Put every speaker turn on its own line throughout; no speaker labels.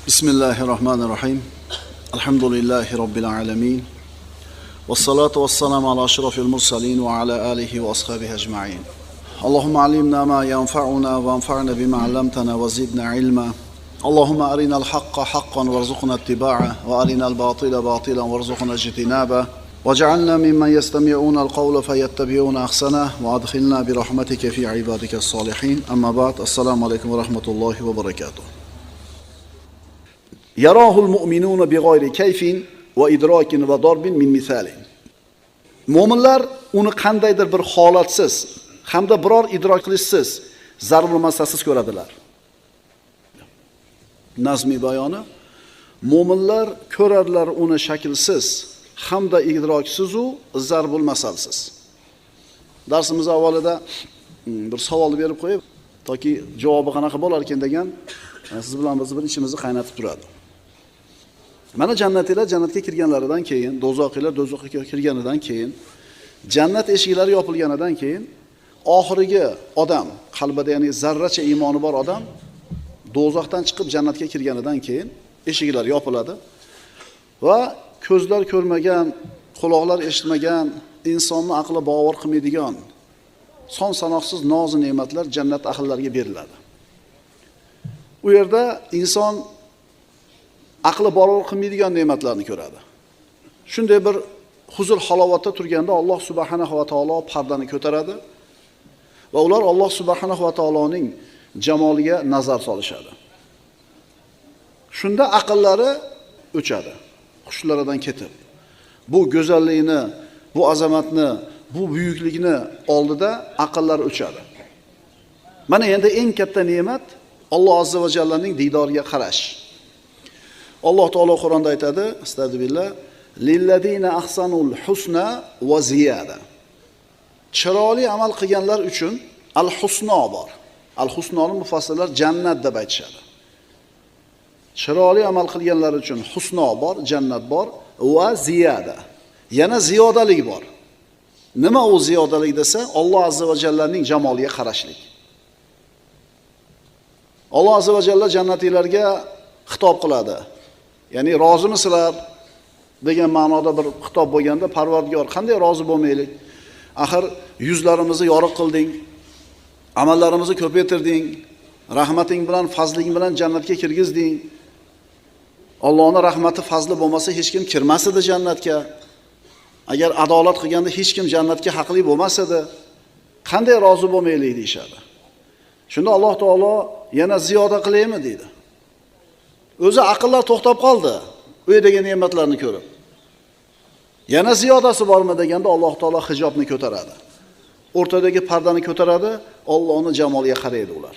Bismillahirrahmanirrahim. Alhamdulillahi Rabbil alamin. Wassalatu wassalamu ala ashrafil mursalin wa ala alihi wa ashabihi ajma'in. Allahumma alimna ma yanfa'una wa anfa'na bima 'allamtana wa zidna ilma. Allahumma arina al-haqqa haqqan warzuqna ittiba'ah wa arina al-batila batilan warzuqna ijtinabah. Waj'alna mimman yastami'una al-qawla fayattabi'una ahsanah wa adkhilna bi rahmatika fi 'ibadika as-salihin. Amma ba'd. Assalomu alaykum va rahmatullohi va barakatuh. Yarahul mu'minuna bighayri kayfin va idrakin va darbin min misalin. Mu'minlar uni qandaydir bir holatsiz hamda biror idrok qilishsiz, zarbul masasiz ko'radilar. Nazmi bayoni: mu'minlar ko'radilar uni shaklsiz hamda idroksiz u zarbul masalsiz. Darsimiz avvalida bir savol berib qo'yib, toki javobi qanaqa bo'lar ekan degan, siz bilan biz bir ishimizni qaynatib turadi. Mana jannatlar jannatga kirganlaridan keyin, do'zaxlar do'zaxga kirganidan keyin, jannat eshiklari yopilganidan keyin oxirgi odam, qalbida ya'ni zarracha iymoni bor odam do'zaxdan chiqib jannatga kirganidan keyin eshiklar yopiladi va ko'zlar ko'rmagan, quloqlar eshitmagan, insonni aqli bovar qilmaydigan son sanoqsiz noz ne'matlar jannat ahllariga beriladi. U yerda inson aqli bovar qilmaydigan ne'matlarni ko'radi. Shunday bir huzur halovatda turganda Alloh subhanahu va taolo pardani ko'taradi va ular Alloh subhanahu va taoloning jamoliga nazar solishadi. Shunda aqllari o'chadi, hushlaridan ketib. Bu go'zallikni, bu azamatni, bu buyuklikni oldida aqllari o'chadi. Mana endi eng katta ne'mat Alloh azza va jallaning diydoriga qarash. Alloh taolo Qur'onda aytadi, astagfirullah, lilladina ahsanul husna va ziyada. Chiroyli amal qilganlar uchun al-husno bor. Al-husnoni mufassirlar jannat deb aytishadi. Chiroyli amal qilganlar uchun husno bor, jannat bor va ziyada. Yana ziyodalik bor. Nima u ziyodalik desa, Alloh azza va jallaning jamoliga qarashlik. Alloh azza va jalla jannatiylarga xitob qiladi. Ya'ni rozimisizlar degan ma'noda bir xitob bo'lganda, Parvardigor, qanday rozi bo'lmaylik? Axir yuzlarimizni yoriq qilding, amallarimizni ko'paytirding, rahmating bilan, fazling bilan jannatga kirgizding. Allohning rahmati, fazli bo'lmasa hech kim kirmas edi jannatga. Agar adolat qilganda hech kim jannatga haqli bo'lmas edi. Qanday rozi bo'lmaylik deyshadi. Shunda Alloh taolo yana ziyoda qilaymi deydi. O'zi aqllar to'xtab qoldi, u yerdagi ne'matlarni ko'rib. Yana ziyodasi bormi deganda Alloh taolo hijobni ko'taradi. O'rtadagi pardani ko'taradi, Allohning jamoliga qaraydi ular.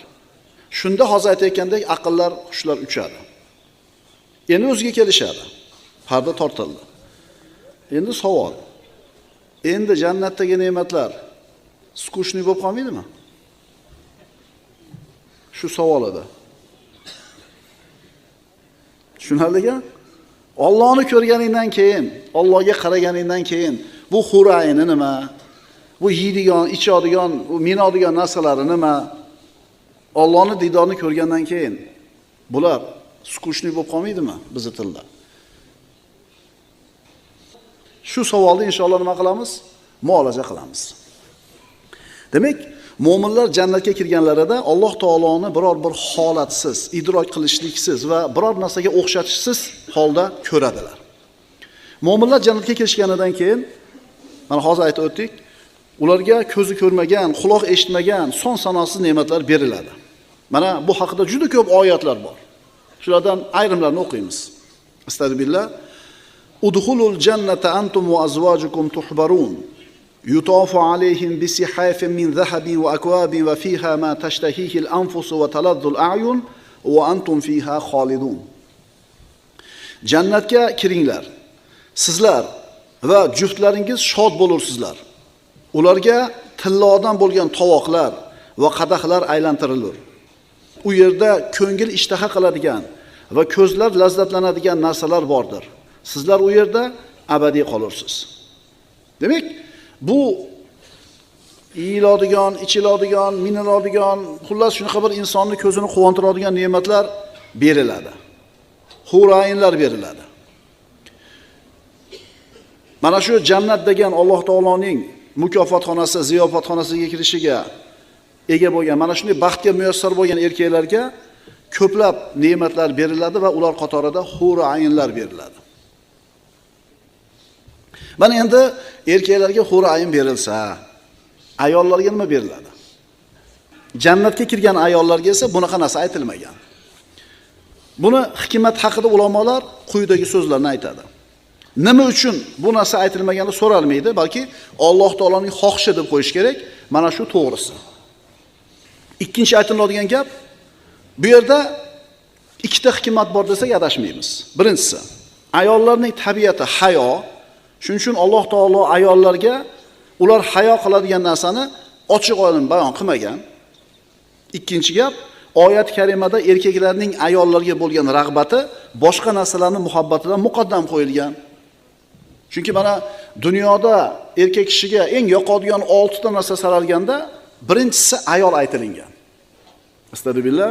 Shunda hozir aytayotgandek aqllar, hushlar uchadi. Endi o'ziga kelishadi. Parda tortildi. Endi savol. Endi jannatdagi ne'matlar skushniy bo'lib qolmaydimi? Shu savol edi. Tushunarlimi? Allohni ko'rganingdan keyin, Allohga qaraganingdan keyin bu hurayni nima? Bu yeydigan, ichadigan, bu minadigan narsalari nima? Allohni diydorini ko'rgandan keyin bular skushniy bo'lib qolmaydimi bizning tilda? Shu savolni inshaalloh nima qilamiz? Muolaja qilamiz. Demak, mu'minlar jannatga kirganlarida Alloh taoloni biror bir holatsiz, idrok qilishliksiz va biror narsaga o'xshatishsiz holda ko'radilar. Mu'minlar jannatga kirishganidan keyin, mana hozir aytib o'tdik, ularga ko'zi ko'rmagan, quloq eshitmagan son sanoqsiz ne'matlar beriladi. Mana bu haqida juda ko'p oyatlar bor. Shulardan ayrimlarini o'qiymiz. Astagfirullah. Udkhulul jannata antum wa azwajukum tuhbarun. Yutafu alayhim bisihafin min zahabin wa akwabin wa fiha ma tashtahihi al-anfus wa taladdu al-a'yun wa antum fiha khalidun. Jannatga kiringlar. Sizlar va juftlaringiz shod bo'lursizlar. Ularga tillodan bo'lgan tovoqlar va qadahlar aylantirilur. U yerda ko'ngil ishtaha qiladigan va ko'zlar lazzatlanadigan narsalar bordir. Sizlar u yerda abadiy qolursiz. Demak, bu yeyiladigan, ichiladigan, miniladigan, xullas shunaqa bir insonni ko'zini quvontiradigan ne'matlar beriladi. hurayinlar beriladi. Mana shu jannat degan Alloh taoloning mukofotxonasi, ziyofatxonasiga kirishiga ega bo'lgan, mana shunday baxtga muyassar bo'lgan erkaklarga ko'plab ne'matlar beriladi va ular qatorida hurayinlar beriladi. Mana endi erkaklarga hurayin berilsa, ayollarga nima beriladi? Jannatga kirgan ayollarga esa bunaqa narsa aytilmagan. Buni hikmat haqida ulamolar quyidagi so'zlarni aytadi. Nima uchun bu narsa aytilmagani so'ralmaydi, balki Alloh taoloning xohishi deb qo'yish kerak. Mana shu to'g'risi. Ikkinchi aytiladigan gap, bu yerda ikkita hikmat bor desak adashmaymiz. Birinchisi, ayollarning tabiati hayo. Shuning uchun Alloh taolo ayollarga ular hayo qiladigan narsani ochiq-oydin bayon qilmagan. Ikkinchi gap, oyat karimada erkaklarning ayollarga bo'lgan rag'bati boshqa narsalarning muhabbatidan muqaddam qo'yilgan. Chunki mana dunyoda erkak kishiga eng yoqadigan 6 ta narsa saralganda, birinchisi ayol aytilingan. Astagfirullah.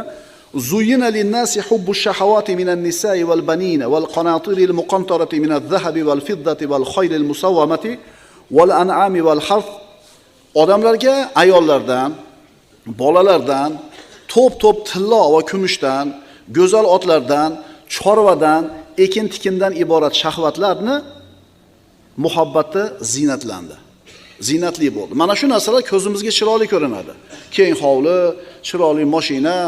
Zuyyina lin-nasi hubbush shahawati minan nisa'i wal banina wal qanatiril muqantarati minadh dhahabi wal fiddati wal khaylil musawwamati wal an'ami wal harf. Odamlarga ayollardan, bolalardan, to'p-to'p tilla va kumushdan, go'zal otlardan, chorvadan, ekin-tikindan iborat shahvatlarni muhabbati zinatlandi. Zinatli bo'ldi. Mana shu narsalar ko'zimizga chiroyli ko'rinadi. Keng hovli, chiroyli mashina,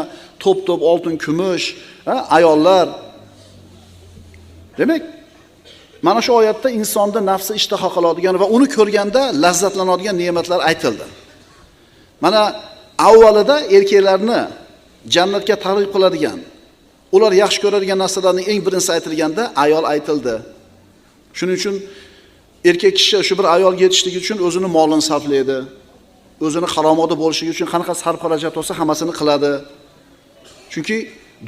to'p-to'p oltin kumush, ayollar. Demak, mana shu oyatda insonda nafsi ishtaha qiladigan va uni ko'rganda lazzatlanadigan ne'matlar aytildi. Mana avvalida erkaklarni jannatga targ'ib qiladigan, ular yaxshi ko'radigan narsalarning eng birinchisi aytilganda ayol aytildi. Shuning uchun erkak kishi shu bir ayolga yetishligi uchun o'zini molini sarflaydi. O'zini haromada bo'lishligi uchun qanaqa sarf-xarajat bo'lsa hammasini qiladi. Chunki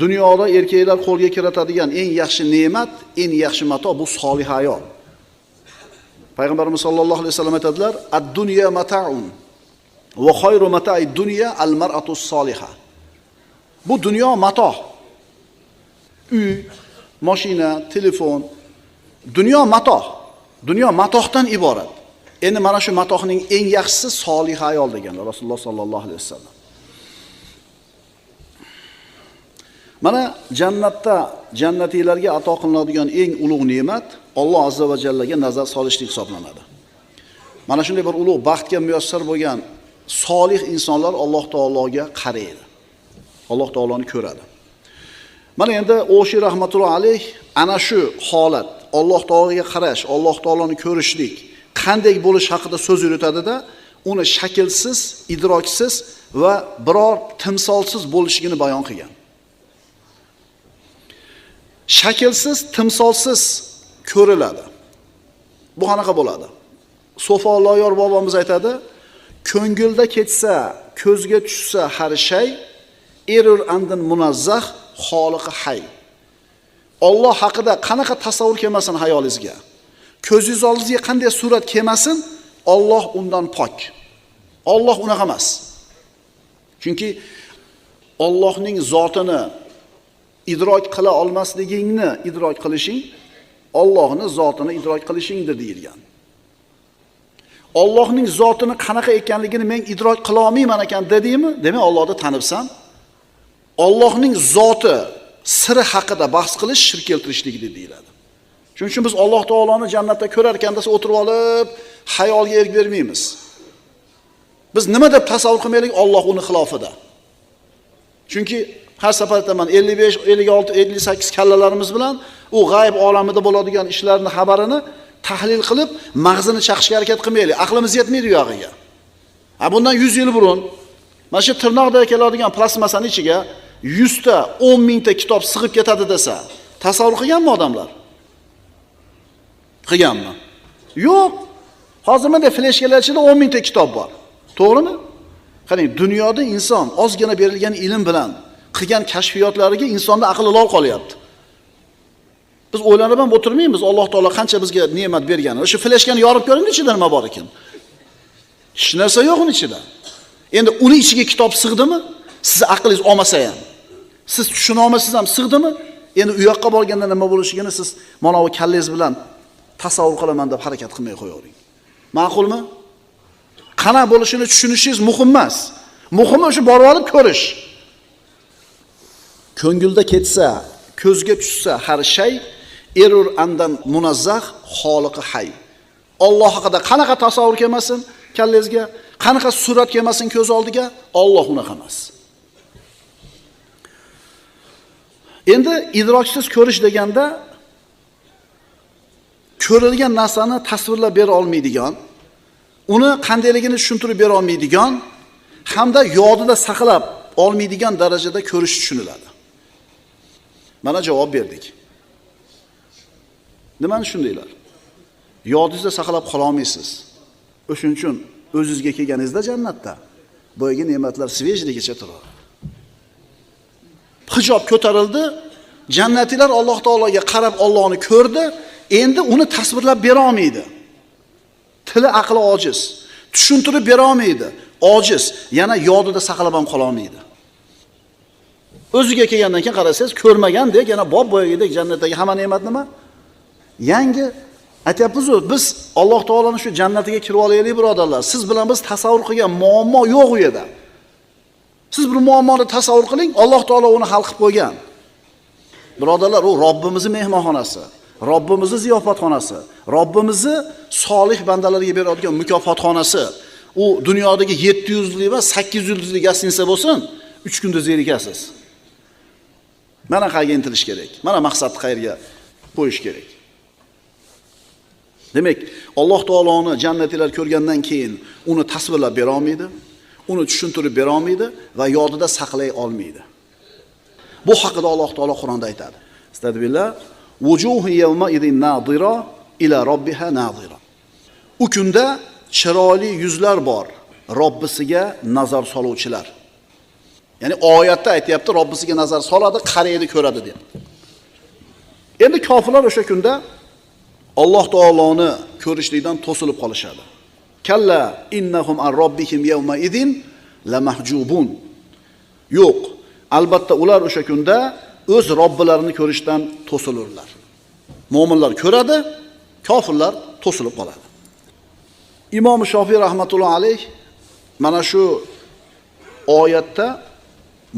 dunyoda erkaklar qo'lga kiritadigan eng yaxshi ne'mat, eng yaxshi mato bu solih ayol. Payg'ambarimiz sollallohu alayhi vasallam aytadilar: "Ad-dunya mata'un va khayru mata'id dunya al-mar'atus soliha." Bu dunyo mato. Uy, mashina, telefon, dunyo mato. Dunyo matohdan iborat. Endi mana shu matohning eng yaxshisi solih ayol deganlar Rasululloh sollallohu alayhi vasallam. Mana jannatda jannatiylarga ato qilinadigan eng ulug' ne'mat Alloh azza va jallaga nazar solishlik hisoblanadi. Mana shunday bir ulug' baxtga muyassar bo'lgan solih insonlar Alloh taologa qaraydi. Alloh taoloni ko'radi. Mana endi O'shi rahmatulloh alayh ana shu holat, Alloh taologa qarash, Alloh taoloni ko'rishlik qanday bo'lish haqida so'z yuritadi-da, uni shaklsiz, idroksiz va biror timsolsiz bo'lishligini bayon qilgan. Shaklsiz, timsolsiz ko'riladi. Bu qanaqa bo'ladi? Sofo Loyor bobomiz aytadi: "Ko'ngilda ketsa, ko'zga tushsa har shay, erur andin munazzah, xoliqi hay." Alloh haqida qanaqa tasavvur kelmasin hayolingizga. Ko'zingiz oldingizga qanday surat kelmasin, Alloh undan pok. Alloh unaqa emas. Chunki Allohning zotini idrok qila olmasligingni idrok qilishing, Allohning zotini idrok qilishingdir deyilgan. Allohning zotini qanaqa ekanligini men idrok qila olmayman ekan dedingmi? Demak, Allohni tanibsan. Allohning zoti siri haqida bahs qilish shirk keltirishlikdir deyiladi. Shuning uchun biz Alloh taoloni jannatda ko'rar ekanda o'tirib olib, xayolga erk bermaymiz. Biz nima deb tasavvur qilmaylik Alloh uni xilofida. Chunki har safar aytaman 55, 56, 58 kallalarimiz bilan u g'ayb olamida bo'ladigan ishlarning xabarini tahlil qilib, mag'zini chaqishga harakat qilmaylik. Aqlimiz yetmaydi u yog'iga. Bundan 100 yil burun mana shu tirnoqda keladigan plastmasaning ichiga 100 ta, 10 mingta kitob sig'ib ketadi desa, tasavvur qilganmi odamlar? Qilganmi? Yo'q. Hozir menda fleshkalar ichida 10 mingta kitob bor. To'g'rimi? Qarang, dunyoda inson ozgina berilgan ilm bilan qilgan kashfiyotlariga insonda aqli lol qolyapti. Biz o'ylanib ham o'tirmaymiz, Alloh taolo qancha bizga ne'mat bergani. O'sha fleshkani yorib ko'ring, ichida nima bor ekan. Hech narsa yo'q uning ichida. Endi uni ichiga kitob sig'dimi? Siz aqlingiz olmasa ham, siz tushuna olmasangiz ham sig'dimi? Endi u yoqqa borganda nima bo'lishini siz mana bu kallangiz bilan tasavvur qilaman deb harakat qilmay qo'yavering. Ma'qulmi? Qana bo'lishini tushunishingiz muhim emas. Muhimi o'sha borib olib ko'rish. Ko'ngilda ketsa, ko'zga tushsa har shay erur andan munazzah xoliqi hay. Alloh haqida qanaqa tasavvur kelmasin kallangizga, qanaqa surat kelmasin ko'z oldiga, Alloh unaqa emas. Endi idroksiz ko'rish deganda ko'rilgan narsani tasvirlab bera olmaydigan, uni qandayligini tushuntirib bera olmaydigan hamda yodida saqlab olmaydigan darajada ko'rish tushuniladi. Mana javob berdik. Nimani shundaylar? Yodingizda saqlab qola olmaysiz. O'shuning uchun o'zingizga kelganingizda jannatda boyagi ne'matlar svejligicha turadi. Hijob ko'tarildi, jannatilar Alloh taologa qarab Allohni ko'rdi, endi uni tasvirlab bera olmaydi. Tili aqli ojiz, tushuntirib bera olmaydi, ojiz, yana yodida saqlab ham qola olmaydi. O'ziga kelgandan keyin qarasangiz, ko'rmagandek, yana boyagidek jannatdagi hamma ne'mat nima? Yangi aytyapmiz-ku, biz Alloh taoloning shu jannatiga kirib olaylik, birodarlar. Siz bilan biz tasavvur qilgan muammo yo'q u yerda. Siz bir muammoni tasavvur qiling, Alloh taolo uni hal qilib qo'ygan. Birodarlar, u Robbimizning mehmonxonasi, Robbimizning ziyofatxonasi, Robbimizning solih bandalarga beradigan mukofotxonasi. U dunyodagi 700 yuzli va 800 yulduzli gostinitsa bo'lsin, 3 kunda zerikasiz. Mana qayerga intilish kerak. Mana maqsadni qayerga qo'yish kerak. Demak, Alloh taoloni jannatilar ko'rgandan keyin uni tasvirlab bera olmaydi, uni tushuntirib bera olmaydi va yodida saqlay olmaydi. Bu haqida Alloh taolo Qur'onda aytadi. Astagfirullah. Wujuhu yawma idin nadira ila robbiha nadira. U kunda chiroyli yuzlar bor, Robbisiga nazar soluvchilar. Ya'ni oyatda aytayapti, Robbisiga nazar soladi, qaraydi, ko'radi deb. Endi kofirlar o'sha kunda Alloh taoloni ko'rishlikdan to'silib qolishadi. Kalla innahum an robbihim yawma idin la mahjubun. Yo'q, albatta ular o'sha kunda o'z Robbilarini ko'rishdan to'silurlar. Mo'minlar ko'radi, kofirlar to'silib qoladi. Imom Shofiy rahmatullohi alayh mana shu oyatda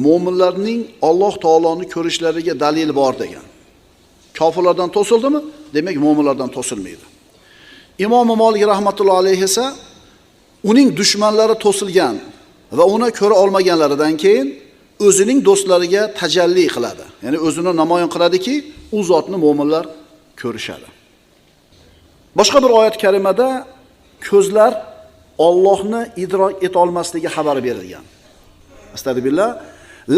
mo'minlarning Alloh taoloni ko'rishlariga dalil bor degan. Kofirlardan to'sildimi? Demak, mo'minlardan to'silmaydi. Imom Malik rahmatullohi alayhi esa uning dushmanlari to'silgan va uni ko'ra olmaganlaridan keyin o'zining do'stlariga tajalli qiladi. Ya'ni o'zini namoyon qiladiki, u zotni mo'minlar ko'rishadi. Boshqa bir oyat karimada ko'zlar Allohni idrok eta olmasligi xabar berilgan. Astagfirullah.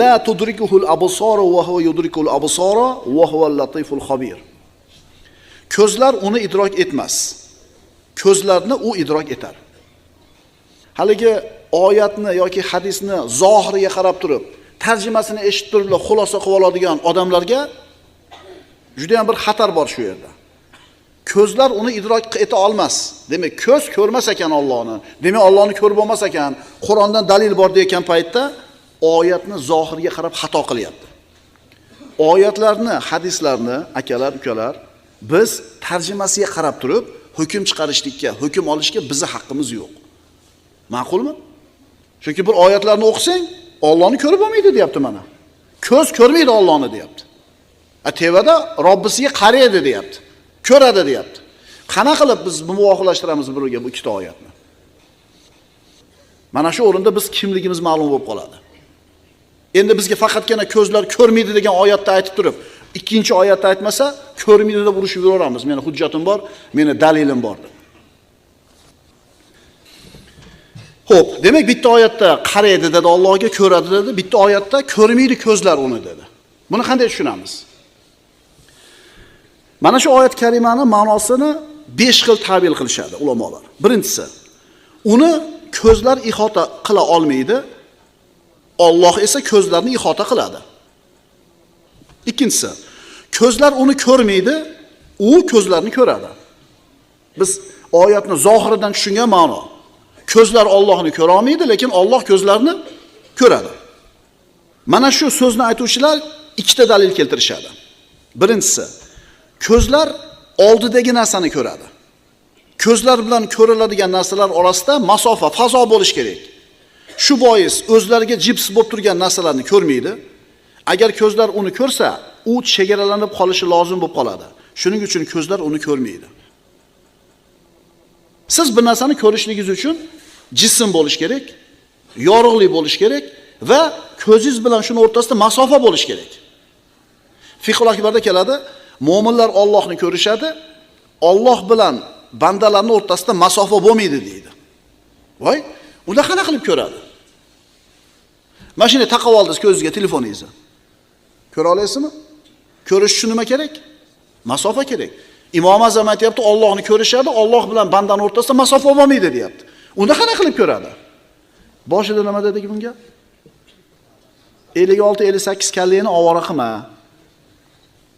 La tudrikuhul absara wa huwa yudrikul absara wa huval latiful xabir. Ko'zlar uni idrok etmas. Ko'zlarni u idrok etar. Haligi oyatni yoki hadisni zohiriga qarab turib, tarjimasini eshitib turib, xulosa qilib oladigan odamlarga juda ham bir xatar bor shu yerda. Ko'zlar uni idrok eta olmas. Demak, ko'z ko'rmas ekan Allohni. Demak, Allohni ko'rib bo'lmas ekan. Qur'ondan dalil bor degan paytda oyatni zohiriga qarab xato qilyapti. Oyatlarni, hadislarni, akalar, ukalar, biz tarjimasiga qarab turib hukm chiqarishlikka, hukm olishga bizning haqqimiz yo'q. Ma'qulmi? Chunki bir oyatlarni o'qisang, Allohni ko'rib bo'lmaydi deyapti mana. Ko'z ko'rmaydi Allohni deyapti. Tevada Robbisiga qaraydi deyapti. Ko'radi deyapti. Qana qilib biz muvofiqlashtiramiz birga bu ikkita oyatni? Mana shu o'rinda biz kimligimiz ma'lum bo'lib qoladi. Endi bizga faqatgina ko'zlar ko'rmaydi degan oyatda aytib turib, ikkinchi oyatda aytmasa, ko'rmaydi deb urushib yuraveramiz. Meni hujjatim bor, meni dalilim bor deb. Xo'p, demak bitta oyatda qaraydi dedi, Allohga ko'radi dedi, bitta oyatda ko'rmaydi ko'zlar uni dedi. Buni qanday tushunamiz? Mana shu oyat karimani ma'nosini 5 xil ta'bir qilishadi ulamolar. Birinchisi, uni ko'zlar ihota qila olmaydi, Alloh esa ko'zlarni ihota qiladi. Ikkinchisi, ko'zlar uni ko'rmaydi, u ko'zlarni ko'radi. Biz oyatni zohiridan tushungan ma'no. Ko'zlar Allohni ko'ra olmaydi, lekin Alloh ko'zlarni ko'radi. Mana shu so'zni aytuvchilar ikkita dalil keltirishadi. Birinchisi, ko'zlar oldidagi narsani ko'radi. Ko'zlar bilan ko'riladigan narsalar orasida masofa, fazo bo'lish kerak. Shu bois o'zlariga jips bo'lib turgan narsalarni ko'rmaydi. Agar ko'zlar uni ko'rsa, u chegaralanib qolishi lozim bo'lib qoladi. Shuning uchun ko'zlar uni ko'rmaydi. Siz bir narsani ko'rishligingiz uchun jism bo'lish kerak, yorug'lik bo'lish kerak va ko'zingiz bilan shuni o'rtasida masofa bo'lish kerak. Fiqhul akbarda keladi, mu'minlar Allohni ko'rishadi, Alloh bilan bandalarning o'rtasida masofa bo'lmaydi deydi. Voy, unda qanaqa qilib ko'radi? Mashina taqib oldingiz ko'zingizga telefoningizni. Ko'ra olasizmi? Ko'rish uchun nima kerak? Masofa kerak. Imom Azam aytayapti, Allohni ko'rishadi, Alloh bilan bandaning o'rtasida masofa bo'lmaydi deyapti. Unda qanaqa qilib ko'radi? Boshida nima dedik bunga? 56-58 kalleni ovora qilma.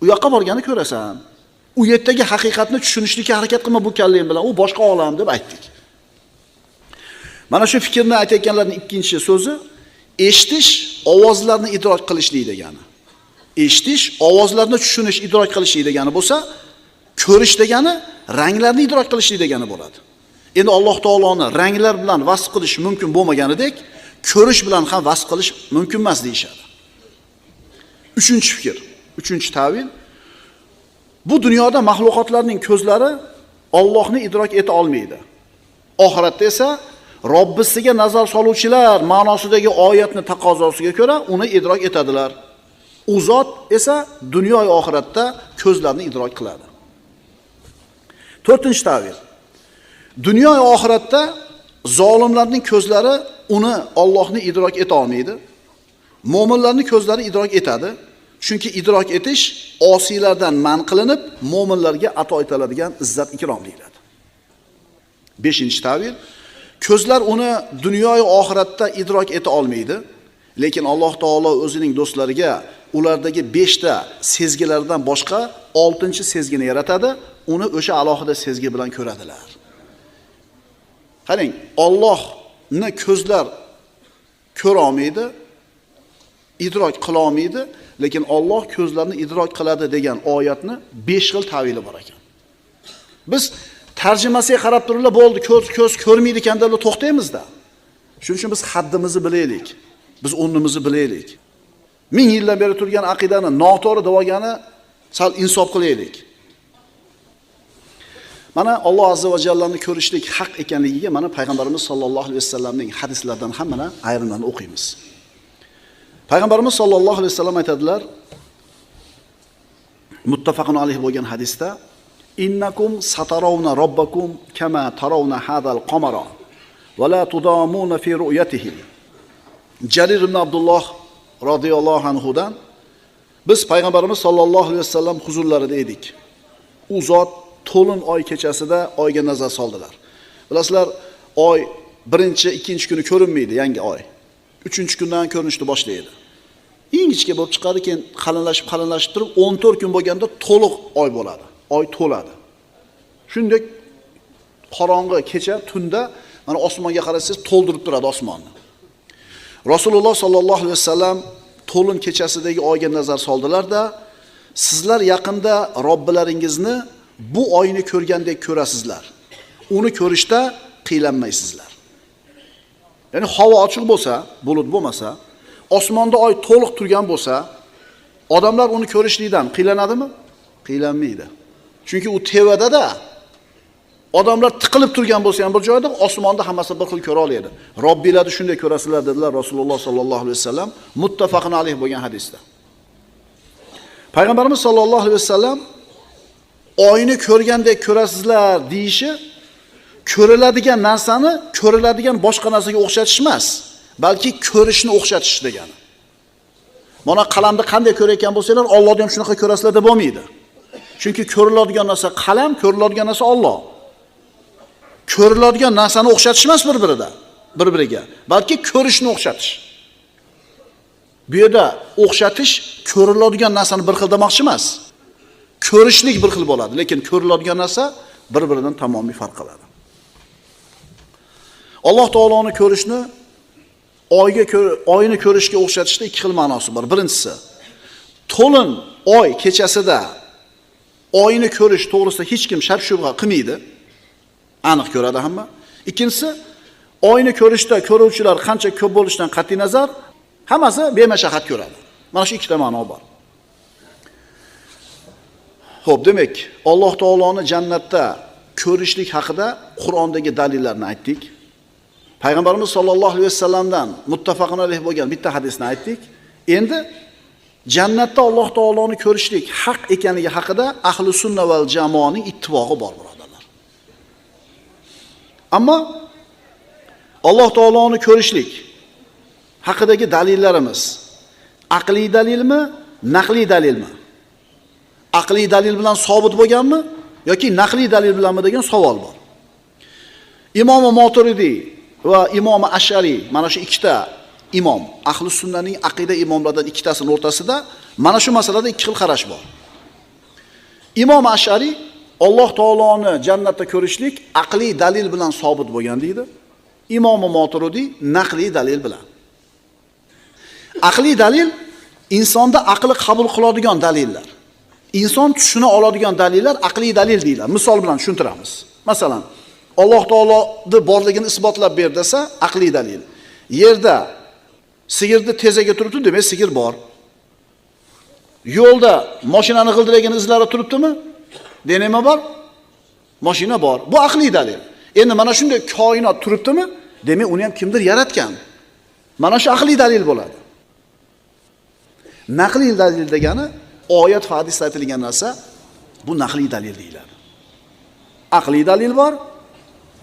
U yoqqa borganda ko'rasan. U yerdagi haqiqatni tushunishlikka harakat qilma bu kallang bilan, u boshqa olam deb aytdik. Mana shu fikrni aytayotganlarning ikkinchi so'zi eshitish, ovozlarni idrok qilishlik degani. Eshitish, ovozlarni tushunish, idrok qilishlik degani bo'lsa, ko'rish degani ranglarni idrok qilishlik degani bo'ladi. Endi Alloh taoloni ranglar bilan vasf qilish mumkin bo'lmaganidek, ko'rish bilan ham vasf qilish mumkin emas deyshadi. Uchinchi fikr, uchinchi ta'vil. Bu dunyoda mahluqotlarning ko'zlari Allohni idrok eta olmaydi. Oxiratda esa Robbisiga nazar soluvchilar ma'nosidagi oyatni taqozosiga ko'ra uni idrok etadilar. U zot esa dunyo va oxiratda ko'zlarni idrok qiladi. To'rtinchi ta'vil. Dunyo va oxiratda zolimlarning ko'zlari uni Allohni idrok eta olmaydi. Mo'minlarning ko'zlari idrok etadi. Chunki idrok etish osiylardan man qilinib, mo'minlarga ato etiladigan izzat ikrom deyiladi. 5-ta'vil. Ko'zlar uni dunyo va oxiratda idrok eta olmaydi, lekin Alloh taolo o'zining do'stlariga ulardagi 5 ta sezgilardan boshqa 6-chi sezgini yaratadi, uni o'sha alohida sezgi bilan ko'radilar. Qarang, Allohni ko'zlar ko'ra olmaydi, idrok qila olmaydi, lekin Alloh ko'zlarni idrok qiladi degan oyatni 5 xil ta'vili bor ekan. Biz tarjimasiga qarab turib bo'ldi, ko'z ko'rmaydi ekan deb to'xtaymizda. Shuning uchun biz haddimizni bilaylik. Biz o'rnimizni bilaylik. 1000 yildan beri turgan aqidani noto'g'ri deb olgani sal insof qilaylik. Mana Alloh azza va jallani ko'rishlik haq ekanligiga mana payg'ambarimiz sollallohu alayhi vasallamning hadislaridan ham mana ayrimlarni o'qiymiz. Payg'ambarimiz sollallohu alayhi vasallam aytadilar, muttafaqun alayhi bo'lgan hadisda, innakum satarawna robbakum kama tarawna hadal qamara va la tudamuna fi ru'yatihi. Jarir ibn Abdulloh radhiyallohu anhudan biz payg'ambarimiz sollallohu alayhi vasallam huzurlarida edik. U zot to'lin oy kechasida oyga nazar soldilar. Bilasizlar, oy birinchi, ikkinchi kuni ko'rinmaydi, yangi oy. 3-kundan ko'rinishni boshlaydi. Ingichka bo'lib chiqadi, keyin qalinlashib turib 14 kun bo'lganda to'liq oy bo'ladi. Oy to'ladi. Shunday qorong'i kecha tunda mana osmonga qarasangiz to'ldirib turadi osmonni. Rasululloh sollallohu alayhi vasallam to'lin kechasidagi oyga nazar soldilar-da, sizlar yaqinda Robbilaringizni bu oyni ko'rgandek ko'rasizlar. Uni ko'rishda qiylanmaysizlar. Ya'ni havo ochiq bo'lsa, bulut bo'lmasa, osmonda oy to'liq turgan bo'lsa, odamlar uni ko'rishlikdan qiylanadimi? Qiylanmaydi. Chunki u tevada-da odamlar tiqilib turgan bo'lsa ham bir joyda osmonda hammasi bir xil ko'ra oladi. Robbilarni shunday ko'rasizlar dedilar Rasululloh sollallohu alayhi vasallam, muttafaqun alayhi bo'lgan hadisda. Payg'ambarimiz sollallohu alayhi vasallam oyni ko'rgandek ko'rasizlar deyishi ko'riladigan narsani ko'riladigan boshqa narsaga o'xshatish emas, balki ko'rishni o'xshatish degani. Mana qalamni qanday ko'rayotgan bo'lsanglar, Allohni ham shunaqa ko'rasizlar deb bo'lmaydi. Chunki ko'riladigan narsa qalam, ko'riladigan narsa Alloh. Ko'riladigan narsani o'xshatish emas bir-biriga, balki ko'rishni o'xshatish. Bu yerda o'xshatish ko'riladigan narsani bir xil demoqchi emas. Ko'rishlik bir xil bo'ladi, lekin ko'riladigan narsa bir-biridan tamomiy farq qiladi. Alloh taoloni ko'rishni oyni ko'rishga o'xshatishda ikki xil ma'nosi bor. Birinchisi, to'lin oy kechasida oyni ko'rish to'g'risida hech kim shak shubha qilmaydi. Aniq ko'radi hamma. Ikkinchisi, oyni ko'rishda ko'ruvchilar qancha ko'p bo'lishidan qat'iy nazar hammasi bemashaqqat ko'radi. Mana shu ikkita ma'no bor. Xo'p, demak, Alloh taoloni jannatda ko'rishlik haqida Qur'ondagi dalillarni aytdik. Payg'ambarimiz sollallohu alayhi vasallamdan muttafaqun alayh bo'lgan bitta hadisni aytdik. Endi jannatda Alloh taoloni ko'rishlik haq ekanligi haqida ahli sunna val jamoaning ittifoqi bor, birodarlar. Ammo Alloh taoloni ko'rishlik haqidagi dalillarimiz aqliy dalilmi, naqliy dalilmi? Aqliy dalil bilan sobit bo'lganmi yoki naqliy dalil bilanmi degan savol bor. Imom Maturidiy va Imom Ash'ari mana shu ikkita imom, ahli sunnaning aqida imomlaridan ikkitasining o'rtasida mana shu masalada ikki xil qarash bor. Imom Ash'ari Alloh taoloni jannatda ko'rishlik aqliy dalil bilan sobit bo'lgan deydi. Imom Maturidiy naqliy dalil bilan. Aqliy dalil insonda aqli qabul qiladigan dalillar. Inson tushuna oladigan dalillar aqliy dalil deyiladi. Misol bilan tushuntiramiz. Masalan, Alloh taoloni borligini isbotlab ber desa, aqliy dalil. Yerda sigirni tezaga turibdi, demak sigir bor. Yo'lda mashinani g'ildiragan izlari turibdimi? Denema bor. Mashina bor. Bu aqliy dalil. Endi mana shunday koinot turibdimi? Demak, uni ham kimdir yaratgan. Mana shu aqliy dalil bo'ladi. Naqliy dalil degani oyat va hadisda aytilgan narsa, bu naqliy dalil deyiladi. Aqliy dalil bor,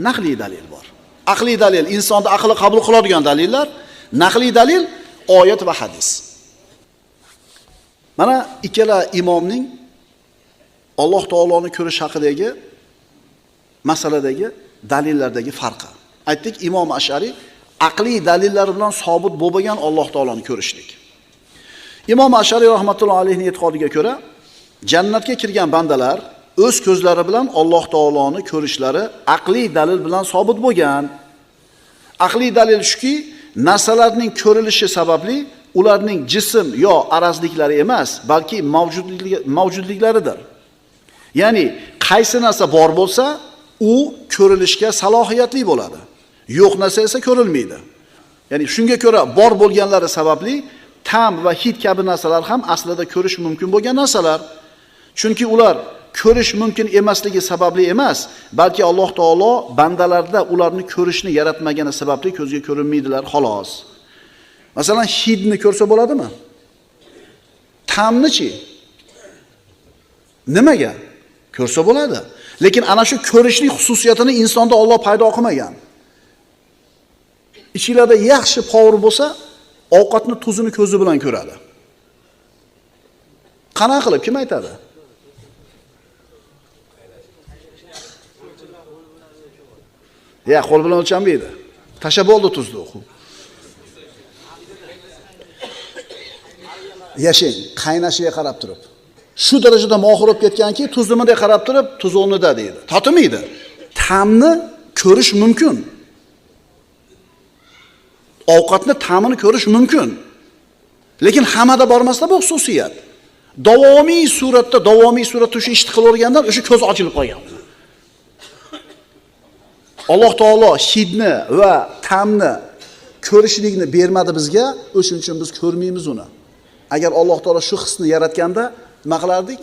naqliy dalil bor. Aqliy dalil insonda aqli qabul qiladigan dalillar, naqliy dalil oyat va hadis. Mana ikkala imomning Alloh taoloni ko'rish haqidagi masaladagi dalillardagi farqi. Aytdik, Imom Ash'ari aqliy dalillar bilan sobit bo'lmagan Alloh taoloni ko'rishlik. Imom Ash'ari rahmatullohi alayhi e'tiqodiga ko'ra, jannatga kirgan bandalar o'z ko'zlari bilan Alloh taoloni ko'rishlari aqliy dalil bilan sobit bo'lgan. Aqliy dalil shuki, narsalarning ko'rilishi sababli ularning jism yo arazliklari emas, balki mavjudliklaridir. Ya'ni qaysi narsa bor bo'lsa, u ko'rilishga salohiyatli bo'ladi. Yo'q narsa esa ko'rilmaydi. Ya'ni shunga ko'ra bor bo'lganlari sababli ta'm va hid kabi narsalar ham aslida ko'rish mumkin bo'lgan narsalar. Chunki ular ko'rish mumkin emasligi sababli emas, balki Alloh taolo bandalarda ularni ko'rishni yaratmagani sababli ko'zga ko'rinmaydilar, xolos. Masalan, hidni ko'rsa bo'ladimi? Ta'mni-chi? Nimaga? Ko'rsa bo'ladi. Lekin ana shu ko'rishlik xususiyatini insonda Alloh paydo qilmagan. Ichingizda yaxshi power bo'lsa, ovqatni tuzini ko'zi bilan ko'radi. Qanaqa qilib kim aytadi? Ya, qo'l bilan o'lchanmaydi. Tasha bo'ldi tuzni. Yashang, qaynashiga qarab turib. Shu darajada mohir bo'lib ketganki, tuzimida qarab turib, tuz o'rnida deydi. Totmaydi. Ta'mni ko'rish mumkin. Ovqatni ta'mini ko'rish mumkin. Lekin hammada bormasda bu xususiyat. Davomiy suratda shu ishni qilavergandan o'sha ko'z ochilib qolgan. Alloh taolo hidni va ta'mni ko'rishlikni bermadi bizga, o'shuning uchun biz ko'rmaymiz uni. Agar Alloh taolo shu hisni yaratganda nima qilardik?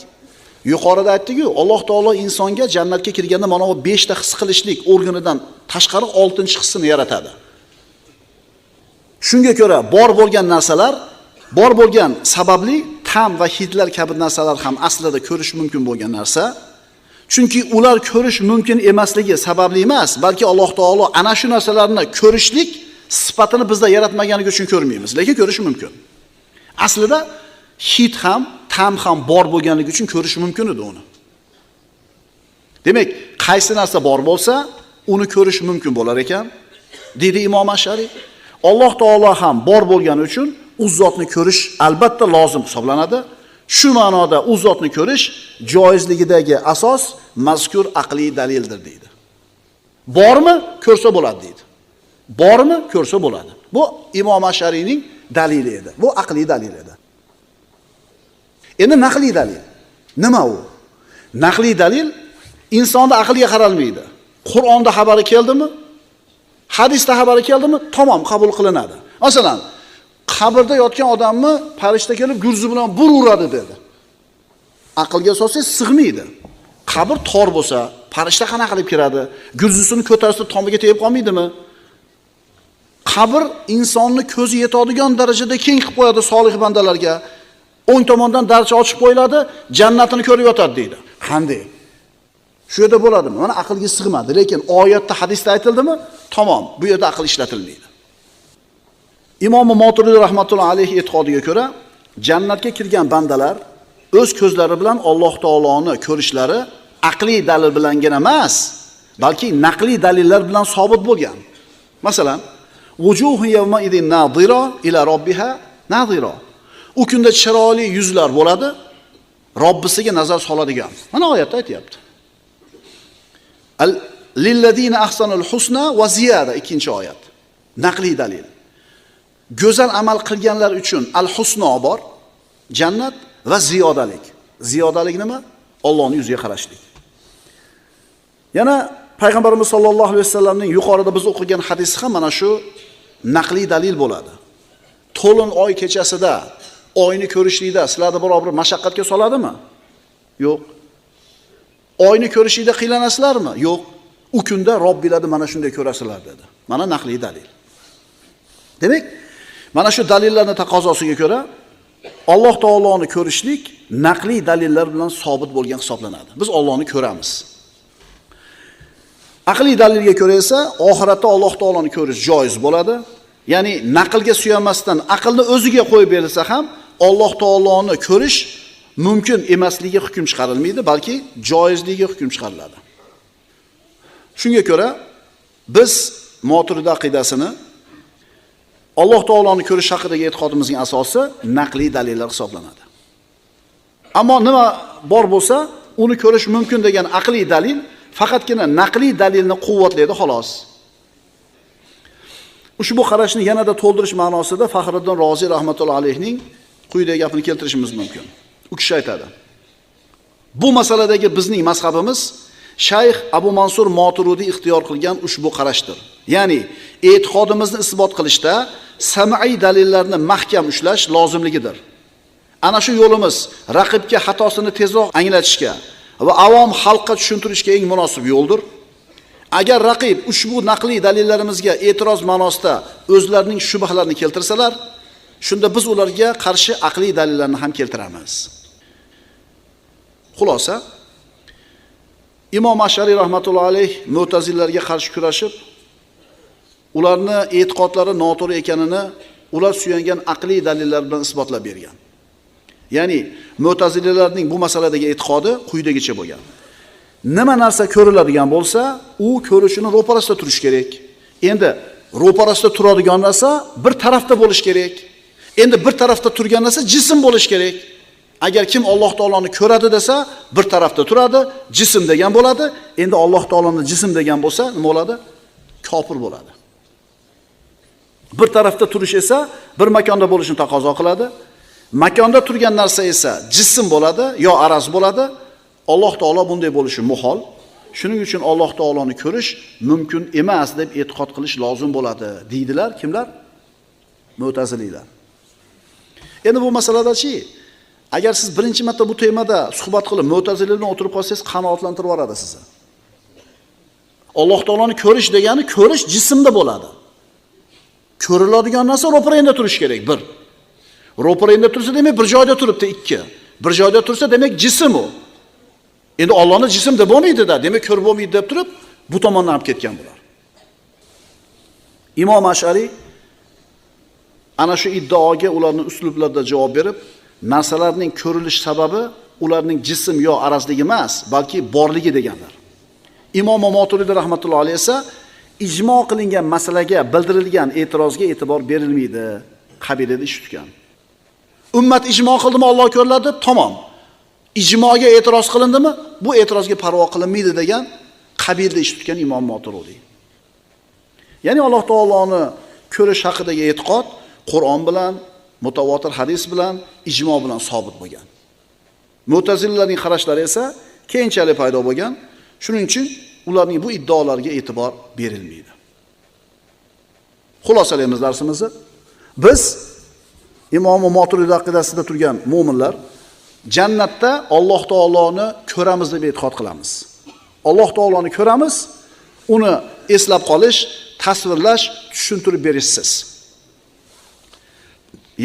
Yuqorida aytdik-ku, Alloh taolo insonga jannatga kirganda mana bu 5 ta his qilishlik organidan tashqari 6-hissini yaratadi. Shunga ko'ra bor bo'lgan narsalar, bor bo'lgan sababli ta'm va hidlar kabi narsalar ham aslida ko'rish mumkin bo'lgan narsa. Chunki ular ko'rish mumkin emasligi sababli emas, balki Alloh taolo ana shu narsalarni ko'rishlik sifatini bizda yaratmaganligi uchun ko'rmaymiz, lekin ko'rish mumkin. Aslida hid ham, ta'm ham bor bo'lganligi uchun ko'rish mumkin edi uni. Demak, qaysi narsa bor bo'lsa, uni ko'rish mumkin bo'lar ekan, dedi Imom Ash'ari. Alloh taolo ham bor bo'lgani uchun u zotni ko'rish albatta lozim hisoblanadi. Shu ma'noda u zotni ko'rish joizligidagi asos mazkur aqliy dalildir deydi. Bormi? Ko'rsa bo'ladi deydi. Bormi? Ko'rsa bo'ladi. Bu Imom Ash'arining dalili edi. Bu aqliy dalil edi. Endi naqliy dalil. Nima u? Naqliy dalil insonda aqlga qaralmaydi. Qur'onda xabari keldimi? Hadisda xabari keldimi? Tamom, qabul qilinadi. Masalan, qabrda yotgan odamni farishta kelib gurzi bilan uradi dedi. Aqlga solsangiz sig'maydi. Qabr tor bo'lsa, farishta qanaqa qilib kiradi? Gurzisini ko'tarsa tomiga tegib qolmaydimi? Qabr insonni ko'zi yetadigan darajada keng qilib qo'yadi solih bandalarga. O'ng tomondan darcha ochib qo'yiladi, jannatini ko'rib yotadi deydi. Qanday? Shu yerda bo'ladimi? Mana aqlga sig'madi, lekin oyatda, hadisda aytildimi? Tamom, bu yerda aql ishlatilmaydi. Imom Moturidi rahmatullohi alayhi e'tiqodiga ko'ra, jannatga kirgan bandalar o'z ko'zlari bilan Alloh taoloni ko'rishlari aqliy dalil bilangina emas, balki naqliy dalillar bilan sobit bo'lgan. Masalan, wujuhu yawma idin nadira ila robbiha nadira. U kunda chiroyli yuzlar bo'ladi, Robbisiga nazar soladigan. Mana oyatda aytayapti. Lillazina ahsanul husna va ziyada, ikkinchi oyat. Naqliy dalil. Go'zal amal qilganlar uchun al-husno bor, jannat va ziyodalik. Ziyodalik nima? Allohning yuziga qarashlik. Yana payg'ambarimiz sollallohu alayhi vasallamning yuqorida biz o'qigan hadisi ham mana shu naqliy dalil bo'ladi. To'lin oy kechasida oyni ko'rishlikda sizlarni biror bir mashaqqatga soladimi? Yo'q. Oyni ko'rishlikda qiylanasizlarmi? Yo'q. U kunda Robbilarni mana shunday ko'rasizlar dedi. Mana naqliy dalil. Demak, mana shu dalillarning taqozosiga ko'ra Alloh taoloni ko'rishlik naqliy dalillar bilan sobit bo'lgan hisoblanadi. Biz Allohni ko'ramiz. Aqliy dalilga ko'ra esa oxiratda Alloh taoloni ko'rish joiz bo'ladi. Ya'ni naqlga suyanmasdan aqlni o'ziga qo'yib berilsa ham Alloh taoloni ko'rish mumkin emasligiga hukm chiqarilmaydi, balki joizligiga hukm chiqariladi. Shunga ko'ra biz Moturidi aqidasini Alloh taoloni ko'rish haqidagi e'tiqodimizning asosi naqliy dalillar hisoblanadi. Ammo nima bor bo'lsa, uni ko'rish mumkin degan aqliy dalil faqatgina naqliy dalilni quvvatlaydi xolos. Ushbu qarashni yanada to'ldirish ma'nosida Faxriddin Rozi rahmatullohi alayhining quyidagi gapini keltirishimiz mumkin. U kishi aytadi: bu masaladagi bizning mazhabimiz Shayx Abu Mansur Moturidi ixtiyor qilgan ushbu qarashdir. Ya'ni e'tiqodimizni isbot qilishda sam'iy dalillarni mahkam ushlash lozimligidir. Ana shu yo'limiz raqibga xatosini tezroq anglatishga va avom xalqqa tushuntirishga eng munosib yo'ldir. Agar raqib ushbu naqliy dalillarimizga e'tiroz ma'nosida o'zlarining shubhalarini keltirsalar, shunda biz ularga qarshi aqliy dalillarni ham keltiramiz. Xulosa, Imom Ash'ari rahmatullohi alayh Mu'tazillarga qarshi kurashib, ularni e'tiqodlari noto'g'ri ekanini ular suyangan aqliy dalillar bilan isbotlab bergan. Ya'ni Mu'tazilalarning bu masaladagi e'tiqodi quyidagicha bo'lgan. Nima narsa ko'riladigan bo'lsa, u ko'rishini ro'parasida turish kerak. Endi ro'parasida turadigan narsa bir tarafda bo'lish kerak. Endi bir tarafda turgan narsa jism bo'lish kerak. Agar kim Alloh taoloni ko'radi desa, bir tarafda turadi, jism degan bo'ladi. Endi Alloh taoloni jism degan bo'lsa, nima bo'ladi? Kofir bo'ladi. Bir tarafda turish esa bir makonda bo'lishini taqozo qiladi. Makonda turgan narsa esa jism bo'ladi yo araz bo'ladi. Alloh taolo bunday bo'lishi muhol. Shuning uchun Alloh taoloni ko'rish mumkin emas deb e'tiqod qilish lozim bo'ladi, deydilar kimlar? Mu'tazililar. Endi bu masaladachi, agar siz birinchi marta bu temada suhbat qilib Mu'tazila bilan o'tirib qolsangiz, qanoatlantirib yuboradi sizni. Alloh taoloni ko'rish degani ko'rish jismda bo'ladi. Ko'riladigan narsa ro'parangda turish kerak, bir. Ro'parangda tursa demak bir joyda turibdi, ikki. Bir joyda tursa demak jism u. Endi Allohni jism deb bo'lmaydi-da, demak ko'rib bo'lmaydi deb turib, bu tomondan olib ketgan bular. Imom Ash'ari ana shu iddaoga ularning uslublarida javob berib, narsalarning ko'rilish sababi ularning jism yo arazligi emas, balki borligi deganlar. Imom Moturidi rahmatullohi alayhi esa ijmo qilingan masalaga bildirilgan e'tirozga e'tibor berilmaydi, qabilida ish tutgan. Ummat ijmo qildimi Alloh ko'riladi, tamom. Ijmoga e'tiroz qilindimi, bu e'tirozga parvo qilinmaydi degan qabilida ish tutgan Imom Moturidi. Ya'ni Alloh taoloni ko'rish haqidagi e'tiqod Qur'on bilan, mutawatir hadis bilan, ijmo bilan sobit bo'lgan. Mu'tazilalarning qarashlari esa keyinchalik paydo bo'lgan. Shuning uchun ularning bu iddaolariga e'tibor berilmaydi. Xulosalaymiz darsimizni. Biz Imom Moturidi aqidasida turgan mu'minlar jannatda Alloh taoloni ko'ramiz deb e'tiqod qilamiz. Alloh taoloni ko'ramiz, uni eslab qolish, tasvirlash, tushuntirib berishsiz.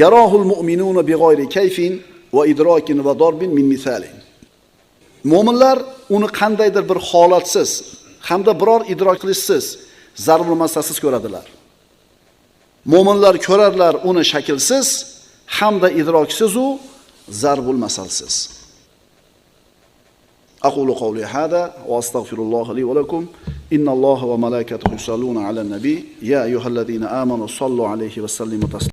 Yarahul mu'minuna bighayri kayfin va idrakin va darbin min misalin. Mu'minlar uni qandaydir bir holatsiz hamda biror idrok qilishsiz, zarb masalasiz ko'radilar. Mu'minlar ko'rarlar uni shaklsiz hamda idroksiz u zarbul masalsiz. Aqulu qawli hada wa astaghfirullah li wa lakum. Innalloha va malaikatahu yusalluna alan nabiy ya ayyuhalladhina amanu sallu alayhi wa sallimu taslima.